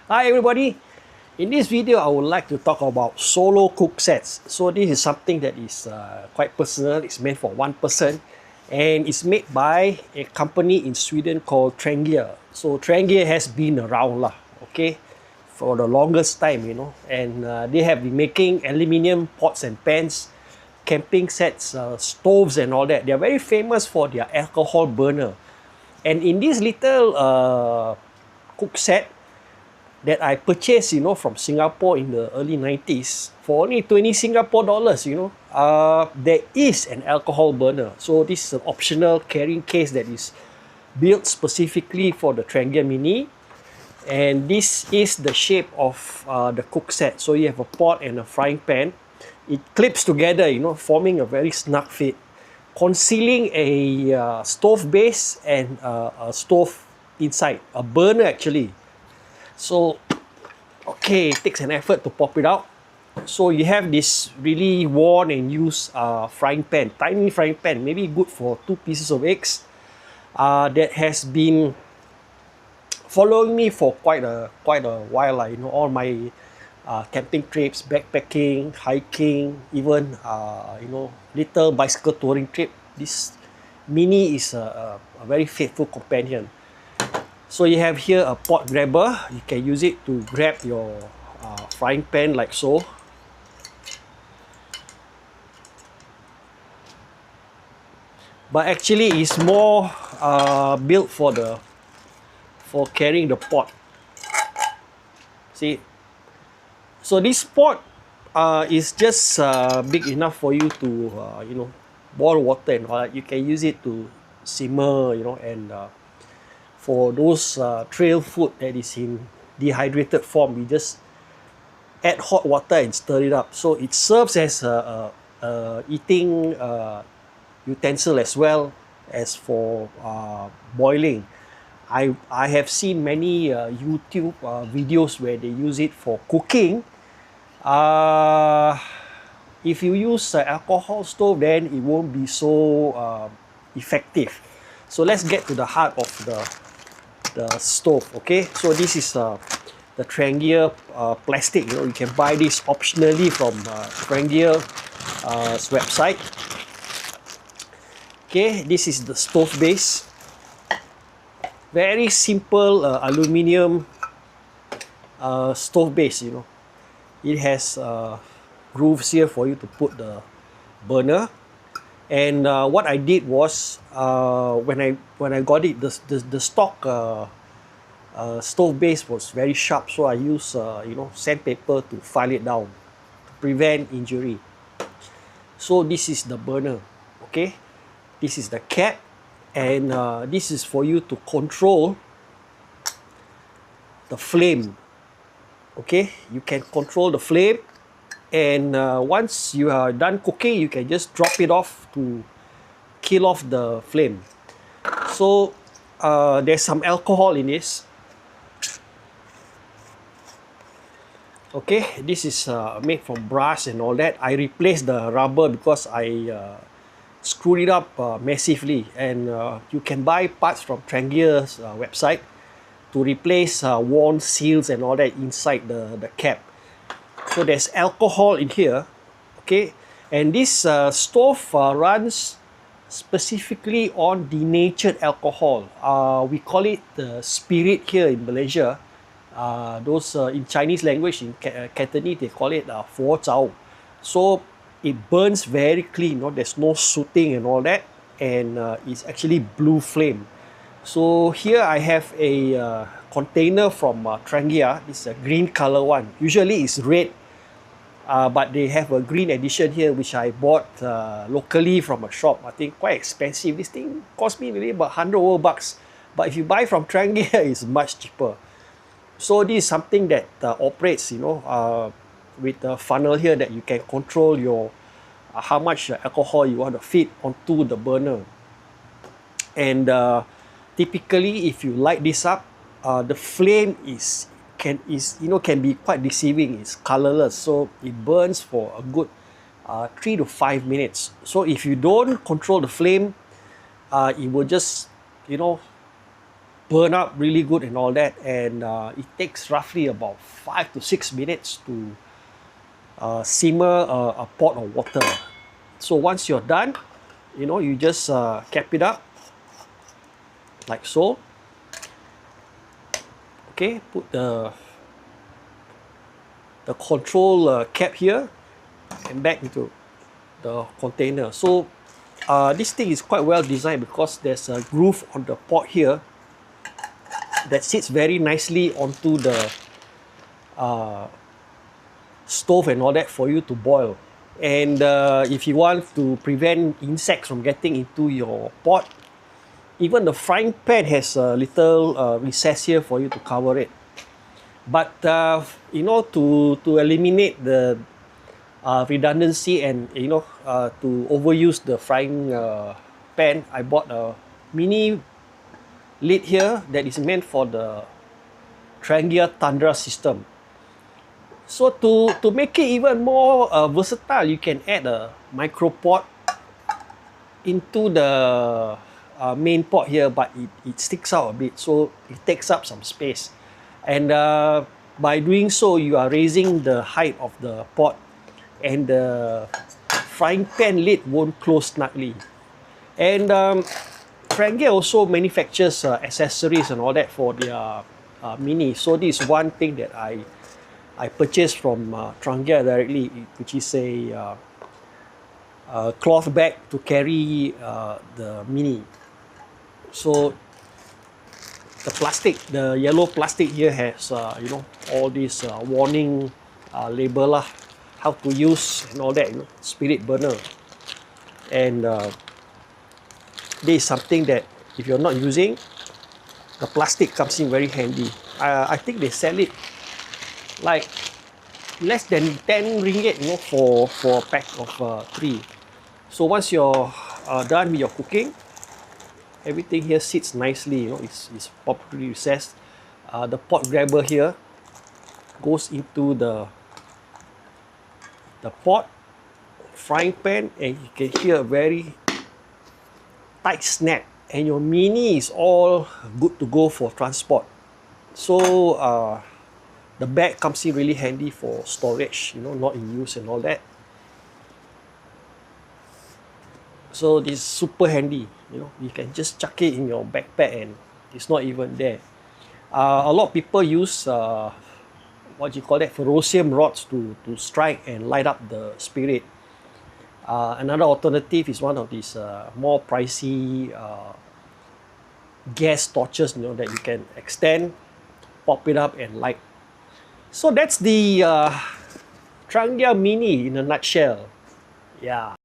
Hi everybody, in this video I would like to talk about solo cook sets. So this is something that is quite personal. It's meant for one person and it's made by a company in Sweden called Trangia. So Trangia has been around lah, okay, for the longest time, and they have been making aluminium pots and pans, camping sets, stoves and all that. They are very famous for their alcohol burner. And in this little cook set that I purchased, from Singapore in the early 90s for only 20 Singapore dollars, there is an alcohol burner. So this is an optional carrying case that is built specifically for the Trangia Mini. And this is the shape of the cook set. So you have a pot and a frying pan. It clips together, forming a very snug fit, concealing a stove base and a stove inside, a burner actually. So, okay, it takes an effort to pop it out. So you have this really worn and used frying pan, tiny frying pan, maybe good for 2 pieces of eggs, that has been following me for quite a while. All my camping trips, backpacking, hiking, even little bicycle touring trip. This Mini is a very faithful companion. So you have here a pot grabber. You can use it to grab your frying pan like so. But actually it's more built for carrying the pot. See? So this pot is just big enough for you to boil water and all that. You can use it to simmer, and for those trail food that is in dehydrated form, we just add hot water and stir it up. So it serves as a eating utensil as well as for boiling. I have seen many YouTube videos where they use it for cooking. If you use alcohol stove, then it won't be so effective. So let's get to the heart of the stove. Okay, so this is the Trangia plastic. You can buy this optionally from Trangia's website. Okay, this is the stove base. Very simple aluminium stove base. It has grooves here for you to put the burner. And what I did was, when I got it, the stock stove base was very sharp, so I used sandpaper to file it down to prevent injury. So this is the burner, okay? This is the cap, and this is for you to control the flame. Okay, you can control the flame. And once you are done cooking, you can just drop it off to kill off the flame. So there's some alcohol in this. Okay, this is made from brass and all that. I replaced the rubber because I screwed it up massively. And you can buy parts from Trangia's website to replace worn seals and all that inside the cap. So there's alcohol in here, okay? And this stove runs specifically on denatured alcohol. We call it the spirit here in Malaysia. Those in Chinese language, in Cantonese, they call it Fo Zhao. So it burns very clean, there's no sooting and all that, and it's actually blue flame. So here I have a container from Trangia. It's a green color one. Usually it's red, but they have a green edition here, which I bought locally from a shop. I think quite expensive. This thing cost me maybe about $100 over bucks. But if you buy from Trangia, it's much cheaper. So this is something that operates, with a funnel here that you can control your how much alcohol you want to feed onto the burner. And typically, if you light this up, the flame can be quite deceiving. It's colorless, so it burns for a good 3 to 5 minutes. So if you don't control the flame, it will just burn up really good and all that, and it takes roughly about 5 to 6 minutes to simmer a pot of water. So once you're done, you just cap it up like so. Okay, put the control cap here and back into the container. So this thing is quite well designed because there's a groove on the pot here that sits very nicely onto the stove and all that for you to boil. And if you want to prevent insects from getting into your pot, even the frying pan has a little recess here for you to cover it. But to eliminate the redundancy and to overuse the frying pan, I bought a mini lid here that is meant for the Trangia Tundra system. So to make it even more versatile, you can add a micro pot into the main pot here, but it sticks out a bit, so it takes up some space. And by doing so, you are raising the height of the pot, and the frying pan lid won't close snugly. And Trangia also manufactures accessories and all that for their Mini. So this is one thing that I purchased from Trangia directly, which is a cloth bag to carry the Mini. So the yellow plastic here has all these warning label lah, how to use and all that, spirit burner. And this is something that if you're not using, the plastic comes in very handy. I think they sell it like less than 10 ringgit, for a pack of 3. So once you're done with your cooking, everything here sits nicely, it's properly recessed. The pot grabber here goes into the pot, frying pan, and you can hear a very tight snap, and your Mini is all good to go for transport. So the bag comes in really handy for storage, not in use and all that. So this is super handy, you can just chuck it in your backpack and it's not even there. A lot of people use ferrocium rods to strike and light up the spirit. Another alternative is one of these more pricey gas torches, that you can extend, pop it up and light. So that's the Trangia Mini in a nutshell. Yeah.